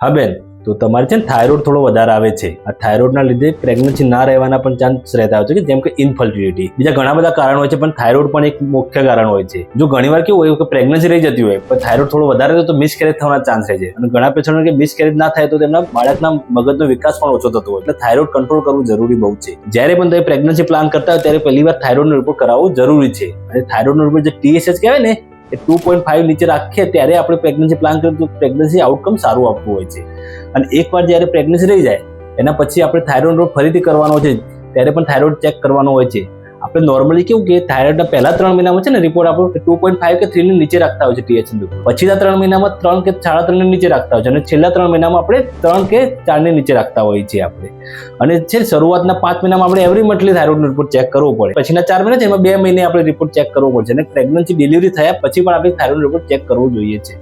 હા બેન, તો તમારે છે ને થાઇરોઇડ થોડો વધારે આવે છે. આ થાઇરોઇડના લીધે પ્રેગ્નન્સી ના રહેવાના પણ ચાન્સ રહેતા હોય છે, જેમ કે ઇન્ફર્ટિલિટી. બીજા ઘણા બધા કારણ હોય છે, પણ થાઇરોઇડ પણ એક મુખ્ય કારણ હોય છે. જો ઘણીવાર કેવું હોય કે પ્રેગ્નન્સી રહી જતી હોય પણ થાઇરોઇડ થોડો વધારે તો મિસકેરેજ થવાના ચાન્સ રહે છે. અને ઘણા પેશન્ટો કે મિસકેરેજ ના થાય તો તેમના બાળકના મગજનો વિકાસ પણ ઓછો થતો હોય. એટલે થાઇરોઇડ કંટ્રોલ કરવું જરૂરી બહુ છે. જ્યારે પણ તમે પ્રેગ્નન્સી પ્લાન કરતા હોય ત્યારે પહેલી વાર થાઇરોઇડનો રિપોર્ટ કરાવવો જરૂરી છે. અને થાઇરોઇડનો રિપોર્ટ જે TSH કહેવાય ને એ 2.5 નીચે રાખીએ ત્યારે આપણે પ્રેગ્નન્સી પ્લાન કરીએ તો પ્રેગ્નન્સી આઉટકમ સારું આપતું હોય છે. અને એકવાર જ્યારે પ્રેગ્નન્સી રહી જાય એના પછી આપણે થાઇરોઇડ રિપોર્ટ ફરીથી કરવાનો છે, ત્યારે પણ થાઇરોઇડ ચેક કરવાનો હોય છે. આપણે નોર્મલી કેવું કે થાઇરોઇડના પહેલા 3 મહિનામાં છે ને રિપોર્ટ આપણો 2.5 કે 3 ની નીચે રાખતા હોય છે TSH રિપોર્ટ. પછીના 3 મહિનામાં 3 કે 3.5 ની નીચે રાખતા હોય છે, અને છેલ્લા 3 મહિનામાં આપણે 3 કે 4 ની નીચે રાખતા હોઈએ છીએ આપણે. અને છે શરૂઆતના 5 મહિનામાં આપણે એવરી મંથલી થાઇરોઇડનો રિપોર્ટ ચેક કરવો પડે. પછીના 4 મહિના છે એમાં 2 મહિને આપણે રિપોર્ટ ચેક કરવો પડશે. અને પ્રેગ્નન્સી ડિલિવરી થયા પછી પણ આપણે થાઇરોઇડ રિપોર્ટ ચેક કરવો જોઈએ છે.